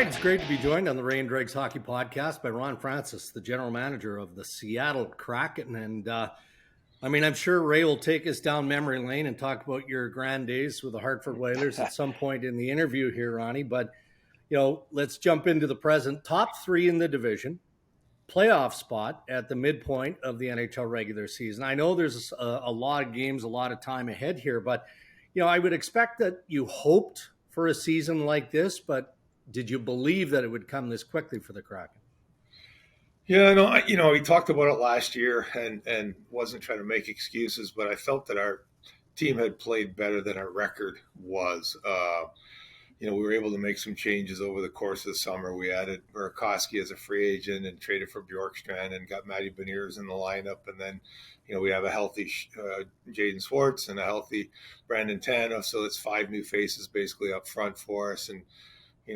right, it's great to be joined on the Ray and Dregs Hockey Podcast by Ron Francis, the general manager of the Seattle Kraken. And I'm sure Ray will take us down memory lane and talk about your grand days with the Hartford Whalers at some point in the interview here, Ronnie. But, let's jump into the present. Top three in the division, playoff spot at the midpoint of the NHL regular season. I know there's a lot of games, a lot of time ahead here, but, I would expect that you hoped for a season like this, but did you believe that it would come this quickly for the Kraken? Yeah, no, he talked about it last year and wasn't trying to make excuses, but I felt that our team had played better than our record was. We were able to make some changes over the course of the summer. We added Burakovsky as a free agent and traded for Bjorkstrand and got Matty Beniers in the lineup. And then, we have a healthy Jaden Swartz and a healthy Brandon Tanev. So it's 5 new faces basically up front for us. And,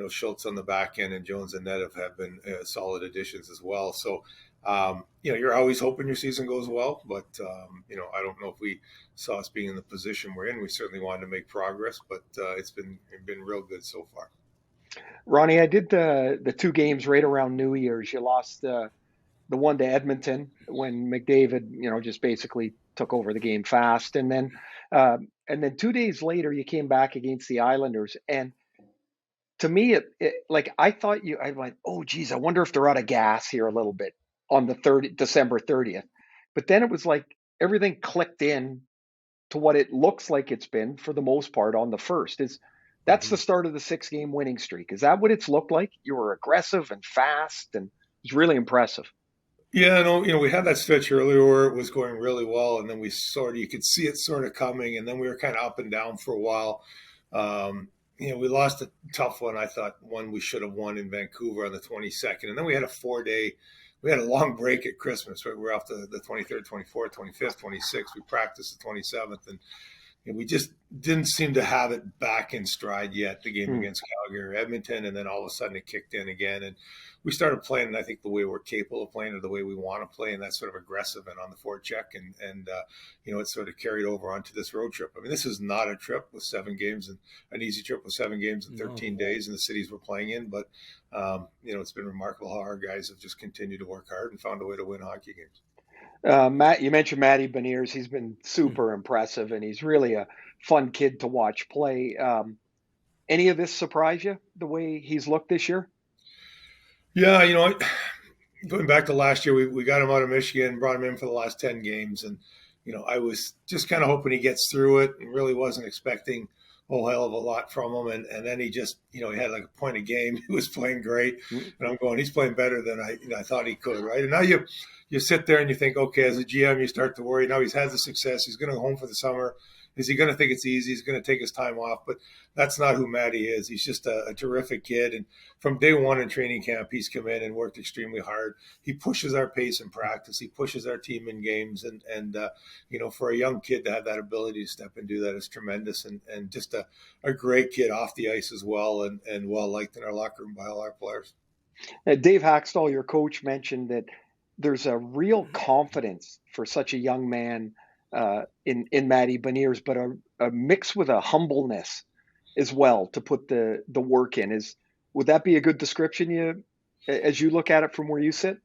Schultz on the back end and Jones and Nedev have been solid additions as well. So, you're always hoping your season goes well, but, I don't know if we saw us being in the position we're in. We certainly wanted to make progress, but it's been real good so far. Ronnie, I did the 2 games right around New Year's. You lost the one to Edmonton when McDavid, just basically took over the game fast. And then 2 days later, you came back against the Islanders. And to me, I'm like, oh, geez, I wonder if they're out of gas here a little bit on the December 30th. But then it was like everything clicked in to what it looks like it's been for the most part on the first. That's the start of the 6-game winning streak. Is that what it's looked like? You were aggressive and fast, and it was really impressive. Yeah, no, we had that stretch earlier where it was going really well, and then you could see it sort of coming, and then we were kind of up and down for a while. We lost a tough one. I thought one we should have won in Vancouver on the 22nd. And then we had we had a long break at Christmas, right? We're off the 23rd, 24th, 25th, 26th. We practiced the 27th. And we just didn't seem to have it back in stride yet, the game against Calgary or Edmonton. And then all of a sudden it kicked in again. And we started playing, I think, the way we're capable of playing or the way we want to play. And that's sort of aggressive and on the forecheck. And it sort of carried over onto this road trip. I mean, this is not a trip with 7 games and an easy trip with 7 games in 13 days in the cities we're playing in. But, it's been remarkable how our guys have just continued to work hard and found a way to win hockey games. Matt, you mentioned Matty Beniers. He's been super impressive, and he's really a fun kid to watch play. Any of this surprise you, the way he's looked this year? Yeah, going back to last year, we got him out of Michigan, brought him in for the last 10 games. And, I was just kind of hoping he gets through it and really wasn't expecting a whole hell of a lot from him. And then he just, he had like a point a game. He was playing great. And I'm going, he's playing better than I thought he could, right? And now you sit there and you think, okay, as a GM, you start to worry. Now he's had the success. He's going to go home for the summer. Is he going to think it's easy? He's going to take his time off. But that's not who Matty is. He's just a terrific kid. And from day one in training camp, he's come in and worked extremely hard. He pushes our pace in practice. He pushes our team in games. And for a young kid to have that ability to step and do that is tremendous. And just a great kid off the ice as well and well-liked in our locker room by all our players. Dave Haxtell, your coach, mentioned that there's a real confidence for such a young man in Matty Beniers, but a mix with a humbleness as well to put the work in. Would that be a good description as you look at it from where you sit?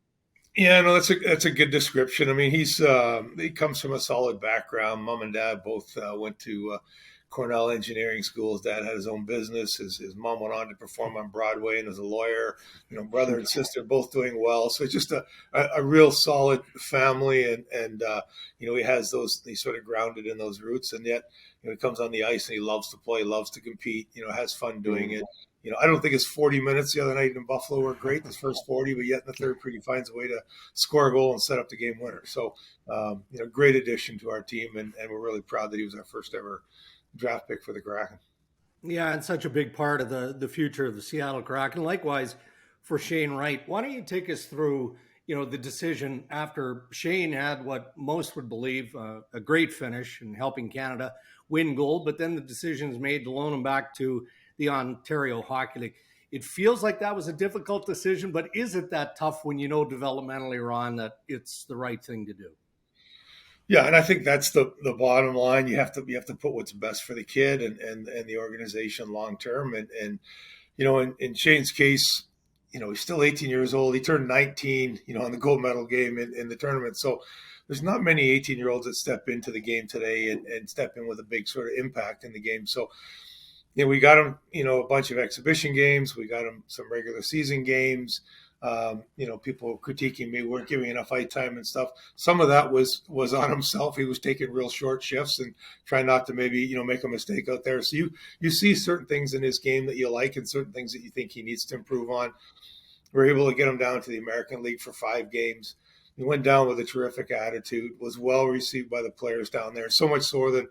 Yeah, no, that's a good description. I mean, he comes from a solid background. Mom and dad both went to Cornell Engineering School. His dad had his own business. His mom went on to perform on Broadway and was a lawyer. Brother and sister both doing well. So it's just a real solid family, and he has he's sort of grounded in those roots, and yet he comes on the ice and he loves to play, loves to compete. Has fun doing it. I don't think his 40 minutes the other night in Buffalo were great, his first 40, but yet in the third period he finds a way to score a goal and set up the game winner. So, great addition to our team, and we're really proud that he was our first ever draft pick for the Kraken. Yeah, and such a big part of the future of the Seattle Kraken. Likewise for Shane Wright. Why don't you take us through, the decision after Shane had what most would believe a great finish in helping Canada win gold, but then the decision is made to loan him back to the Ontario Hockey League. It feels like that was a difficult decision, but is it that tough when developmentally, Ron, that it's the right thing to do? Yeah, and I think that's the bottom line. You have to put what's best for the kid and the organization long term. And in Shane's case, he's still 18 years old. He turned 19, in the gold medal game in the tournament. So there's not many 18-year-olds that step into the game today and step in with a big sort of impact in the game. So, we got him, a bunch of exhibition games. We got him some regular season games. People critiquing me weren't giving enough ice time and stuff. Some of that was on himself. He was taking real short shifts and trying not to maybe, make a mistake out there. So you see certain things in his game that you like and certain things that you think he needs to improve on. We're able to get him down to the American League for 5 games. He went down with a terrific attitude, was well received by the players down there, so much so that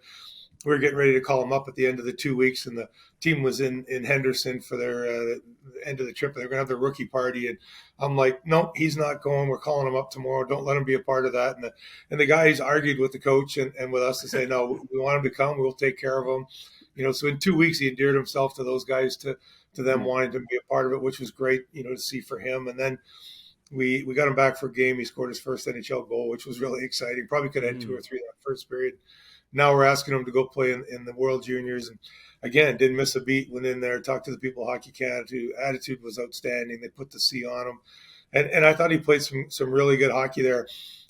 we were getting ready to call him up at the end of the 2 weeks, and the team was in Henderson for their end of the trip. They're going to have their rookie party, and I'm like, no, he's not going. We're calling him up tomorrow. Don't let him be a part of that. And the guys argued with the coach and with us to say, no, we want him to come. We'll take care of him. So in 2 weeks, he endeared himself to those guys, to them wanting to be a part of it, which was great, to see for him. And then we got him back for a game. He scored his first NHL goal, which was really exciting. Probably could have had 2 or 3 in that first period. Now we're asking him to go play in the World Juniors. And again, didn't miss a beat, went in there, talked to the people at Hockey Canada. Attitude was outstanding. They put the C on him. And I thought he played some really good hockey there.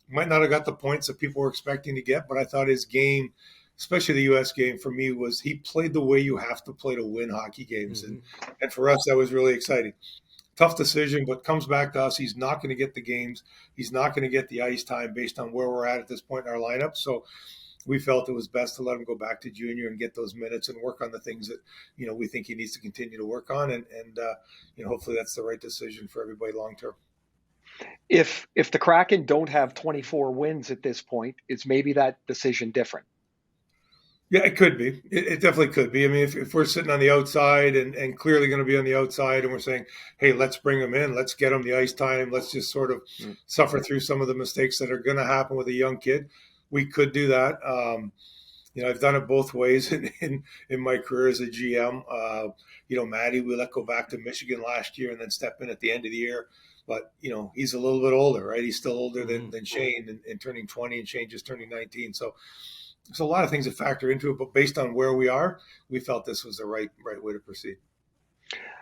Might not have got the points that people were expecting to get, but I thought his game, especially the U.S. game for me, was he played the way you have to play to win hockey games. And for us, that was really exciting. Tough decision, but comes back to us. He's not going to get the games. He's not going to get the ice time based on where we're at this point in our lineup. So we felt it was best to let him go back to junior and get those minutes and work on the things that, we think he needs to continue to work on. And hopefully that's the right decision for everybody long term. If the Kraken don't have 24 wins at this point, is maybe that decision different? Yeah, it could be. It definitely could be. I mean, if we're sitting on the outside and clearly going to be on the outside and we're saying, hey, let's bring him in, let's get him the ice time, let's just sort of suffer through some of the mistakes that are going to happen with a young kid, we could do that. I've done it both ways in my career as a GM. Matty, we let go back to Michigan last year and then step in at the end of the year. But, he's a little bit older, right? He's still older than Shane and turning 20, and Shane just turning 19. So there's a lot of things that factor into it. But based on where we are, we felt this was the right way to proceed.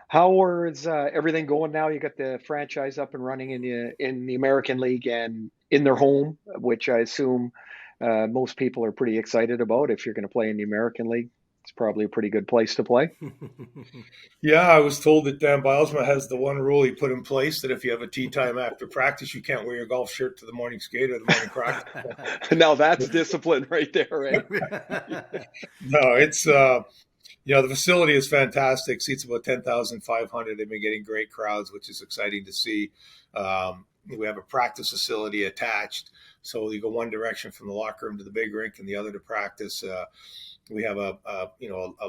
How is everything going now? You got the franchise up and running in the American League and in their home, which I assume most people are pretty excited about. If you're going to play in the American League, it's probably a pretty good place to play. Yeah, I was told that Dan Bilesma has the one rule he put in place that if you have a tea time after practice, you can't wear your golf shirt to the morning skate or the morning practice. Now that's discipline right there, right? No, it's the facility is fantastic. Seats about 10,500. They've been getting great crowds, which is exciting to see. We have a practice facility attached, so you go one direction from the locker room to the big rink and the other to practice. We have a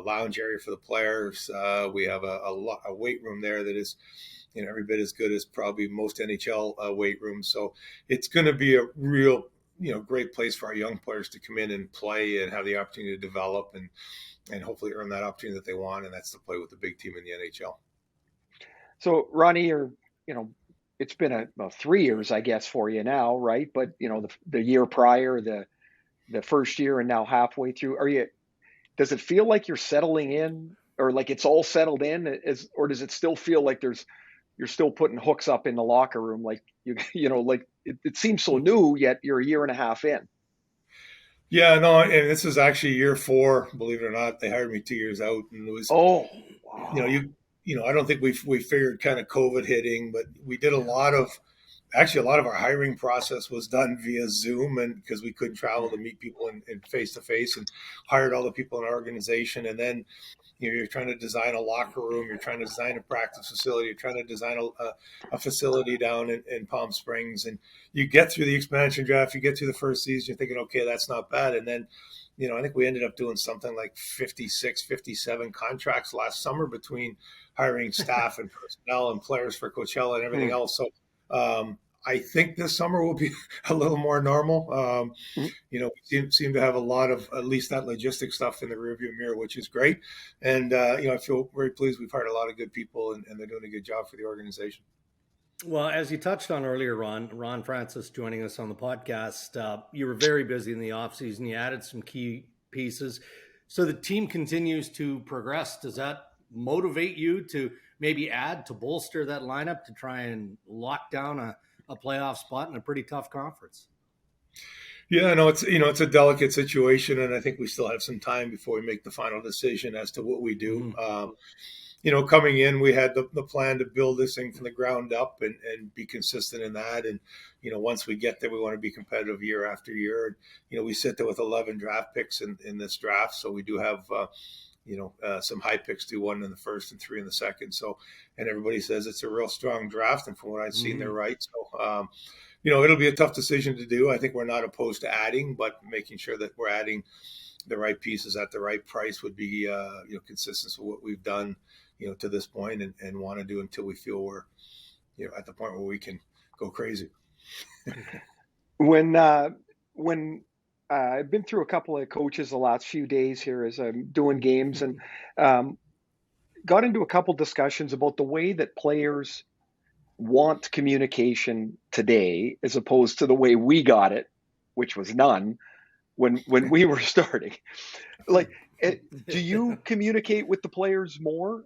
lounge area for the players. We have a weight room there that is, every bit as good as probably most NHL weight rooms. So it's going to be a real, great place for our young players to come in and play and have the opportunity to develop and hopefully earn that opportunity that they want, and that's to play with the big team in the NHL. So, Ronnie, it's been about 3 years, I guess, for you now, right? But the year prior, the first year, and now halfway through, does it feel like you're settling in, or like it's all settled in, or does it still feel like you're still putting hooks up in the locker room, like it seems so new, yet you're a year and a half in? Yeah, no, and this is actually year 4, believe it or not. They hired me 2 years out, and it was wow. I don't think we figured kind of COVID hitting, but we did a lot of our hiring process was done via Zoom, and because we couldn't travel to meet people in face to face, and hired all the people in our organization. And then you're trying to design a locker room, you're trying to design a practice facility, you're trying to design a facility down in Palm Springs, and you get through the expansion draft, you get through the first season, you're thinking, okay, that's not bad. And then I think we ended up doing something like 56, 57 contracts last summer between hiring staff and personnel and players for Coachella and everything else. So I think this summer will be a little more normal. We seem to have a lot of at least that logistic stuff in the rearview mirror, which is great. And, I feel very pleased. We've hired a lot of good people, and they're doing a good job for the organization. Well, as you touched on earlier, Ron Francis joining us on the podcast, you were very busy in the offseason. You added some key pieces. So the team continues to progress. Does that motivate you to maybe add to bolster that lineup to try and lock down a playoff spot in a pretty tough conference? Yeah, no, it's a delicate situation, and I think we still have some time before we make the final decision as to what we do. Coming in, we had the plan to build this thing from the ground up and be consistent in that. And, once we get there, we want to be competitive year after year. And, we sit there with 11 draft picks in this draft. So we do have, some high picks, 1 in the first and 3 in the second. So, and everybody says it's a real strong draft. And from what I've seen, they're right. So, it'll be a tough decision to do. I think we're not opposed to adding, but making sure that we're adding the right pieces at the right price would be, consistent with what we've done, to this point and want to do until we feel we're, at the point where we can go crazy. When I've been through a couple of coaches the last few days here as I'm doing games and got into a couple discussions about the way that players want communication today as opposed to the way we got it, which was none when we were starting. Like, do you communicate with the players more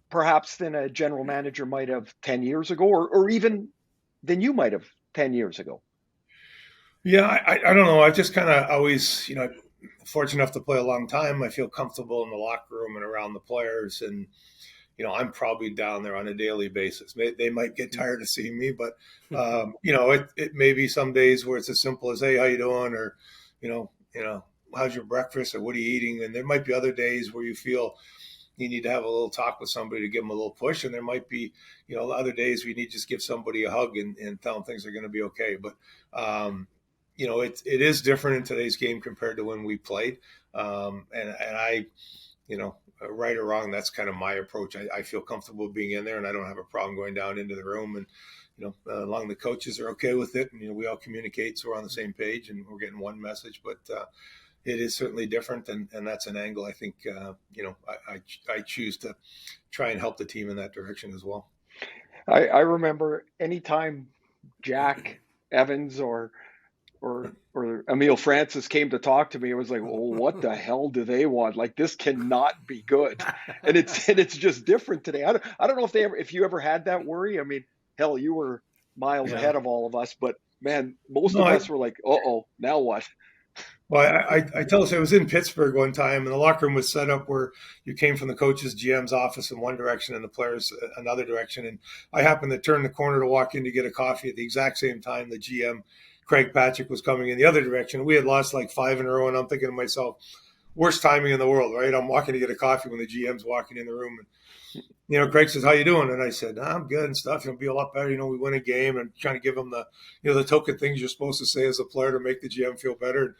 perhaps than a general manager might have 10 years ago or even than you might have 10 years ago? Yeah, I don't know. I've just kind of always, fortunate enough to play a long time. I feel comfortable in the locker room and around the players. And, I'm probably down there on a daily basis. They might get tired of seeing me, but, it may be some days where it's as simple as, hey, how you doing? Or, how's your breakfast? Or what are you eating? And there might be other days where you feel you need to have a little talk with somebody to give them a little push. And there might be, other days where you need to just give somebody a hug and tell them things are going to be okay. But, it is different in today's game compared to when we played. And I, right or wrong, that's kind of my approach. I feel comfortable being in there and I don't have a problem going down into the room. And, along the coaches are okay with it. And, we all communicate. So we're on the same page and we're getting one message, but, it is certainly different, and that's an angle I think I choose to try and help the team in that direction as well. I remember anytime Jack Evans or Emile Francis came to talk to me, it was like, well, what the hell do they want? Like, this cannot be good, and it's just different today. I don't know if you ever had that worry. I mean, hell, you were miles ahead of all of us, but man, most of us were like, uh-oh, now what? Well, I tell us I was in Pittsburgh one time, and the locker room was set up where you came from the coach's GM's office in one direction and the players another direction. And I happened to turn the corner to walk in to get a coffee at the exact same time the GM, Craig Patrick, was coming in the other direction. We had lost like 5 in a row, and I'm thinking to myself, worst timing in the world, right? I'm walking to get a coffee when the GM's walking in the room. And, Craig says, how you doing? And I said, I'm good and stuff. It'll be a lot better. We win a game, and trying to give him the, the token things you're supposed to say as a player to make the GM feel better.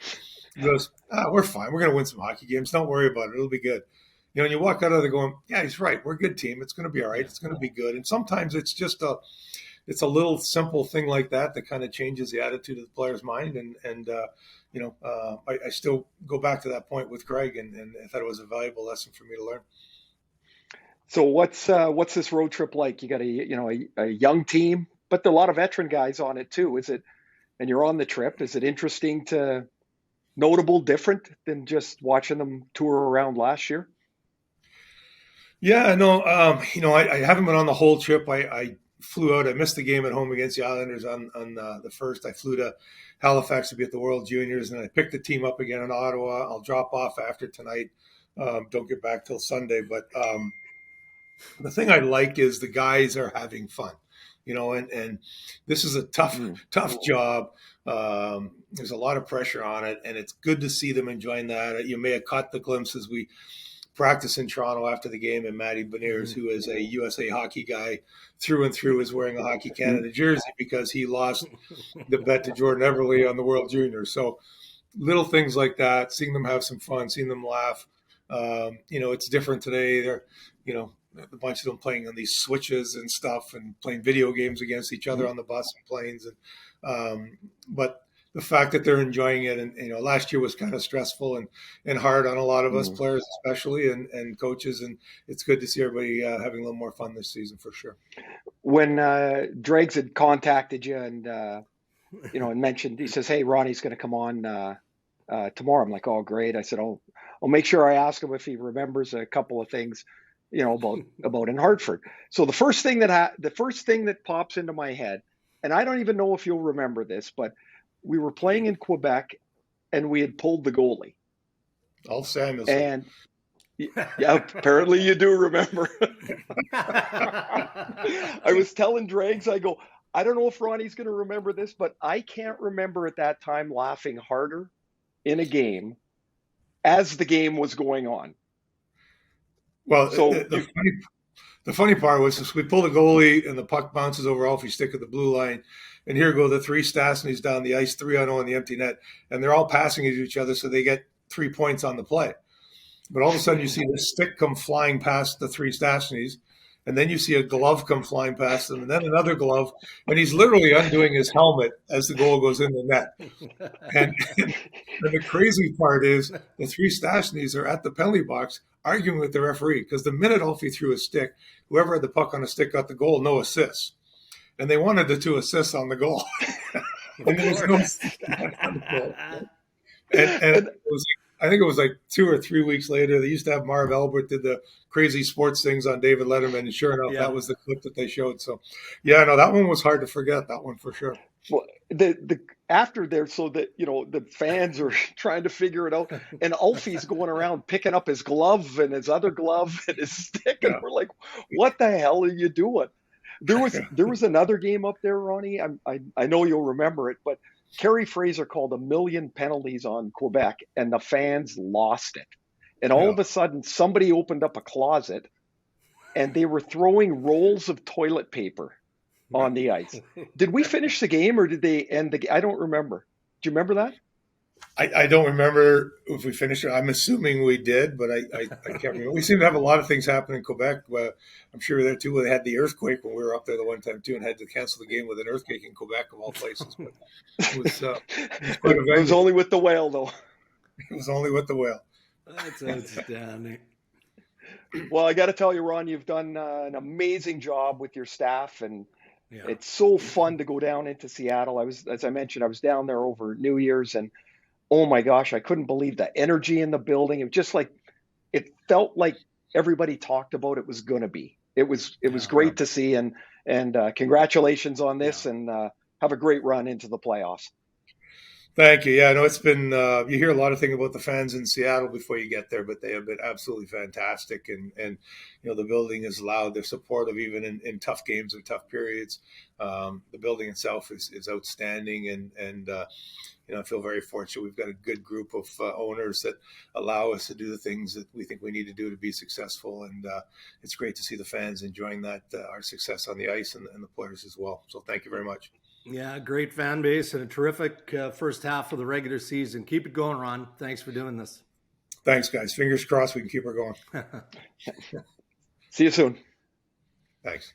He goes, we're fine. We're going to win some hockey games. Don't worry about it. It'll be good. And you walk out of there going, yeah, he's right. We're a good team. It's going to be all right. It's going to be good. And sometimes it's just a little simple thing like that kind of changes the attitude of the player's mind. And I still go back to that point with Craig, and I thought it was a valuable lesson for me to learn. So what's this road trip like? You got a young team, but there are a lot of veteran guys on it too. And you're on the trip. Is it interesting notable, different than just watching them tour around last year? Yeah, no, I haven't been on the whole trip. I flew out. I missed the game at home against the Islanders on the first. I flew to Halifax to be at the World Juniors, and I picked the team up again in Ottawa. I'll drop off after tonight. Don't get back till Sunday. But the thing I like is the guys are having fun. And this is a tough job. There's a lot of pressure on it, and it's good to see them enjoying that. You may have caught the glimpses. We practiced in Toronto after the game, and Matty Beniers, who is a USA hockey guy through and through, is wearing a Hockey Canada jersey because he lost the bet to Jordan Everly on the World Juniors. So little things like that, seeing them have some fun, seeing them laugh. It's different today. They're, a bunch of them playing on these switches and stuff and playing video games against each other on the bus and planes. And but the fact that they're enjoying it, and last year was kind of stressful and hard on a lot of us players, especially and coaches, and it's good to see everybody having a little more fun this season for sure. When Dregs had contacted you and and mentioned, he says, "Hey, Ronnie's going to come on tomorrow." I'm like, "Oh, great!" I said, "Oh, I'll make sure I ask him if he remembers a couple of things, about in Hartford. So the first thing that pops into my head, and I don't even know if you'll remember this, but we were playing in Quebec and we had pulled the goalie. Ulf Samuelson. And yeah, apparently you do remember. I was telling Dregs, I go, I don't know if Ronnie's going to remember this, but I can't remember at that time laughing harder in a game as the game was going on. Well, so the funny part was we pull the goalie and the puck bounces over Alfie's stick at the blue line. And here go the three Stastnys down the ice, 3-on-0 in the empty net. And they're all passing at each other, so they get 3 points on the play. But all of a sudden, you see the stick come flying past the three Stastnys, and then you see a glove come flying past them, and then another glove, and he's literally undoing his helmet as the goal goes in the net. And the crazy part is the three Stastnys are at the penalty box arguing with the referee, because the minute Alfie threw a stick, whoever had the puck on a stick got the goal, no assists. And they wanted the 2 assists on the goal. And there was no assists on the goal. And it was I think it was like 2 or 3 weeks later, they used to have Marv Albert did the crazy sports things on David Letterman, and sure enough, that was the clip that they showed. So, yeah, no, that one was hard to forget, that one for sure. Well, after there, so that, the fans are trying to figure it out, and Alfie's going around picking up his glove and his other glove and his stick, and we're like, what the hell are you doing? There was another game up there, Ronnie. I know you'll remember it, but Kerry Fraser called 1 million penalties on Quebec, and the fans lost it. And all of a sudden, somebody opened up a closet, and they were throwing rolls of toilet paper on the ice. Did we finish the game, or did they end the game? I don't remember. Do you remember that? I don't remember if we finished it. I'm assuming we did, but I can't remember. We seem to have a lot of things happen in Quebec. I'm sure there too. They had the earthquake when we were up there the one time too, and had to cancel the game with an earthquake in Quebec of all places. But it was quite a venue. It was only with the whale, though. It was only with the whale. That's outstanding. Well, I got to tell you, Ron, you've done an amazing job with your staff, and it's so fun to go down into Seattle. As I mentioned, I was down there over New Year's, and oh my gosh, I couldn't believe the energy in the building. It was just like, it felt like everybody talked about it was going to be. It was great to see, and congratulations on this, and have a great run into the playoffs. Thank you. Yeah, I know it's been, you hear a lot of things about the fans in Seattle before you get there, but they have been absolutely fantastic. And the building is loud. They're supportive even in tough games or tough periods. The building itself is outstanding. And I feel very fortunate. We've got a good group of owners that allow us to do the things that we think we need to do to be successful. And it's great to see the fans enjoying that, our success on the ice, and the players as well. So thank you very much. Yeah, great fan base and a terrific first half of the regular season. Keep it going, Ron. Thanks for doing this. Thanks, guys. Fingers crossed we can keep her going. See you soon. Thanks.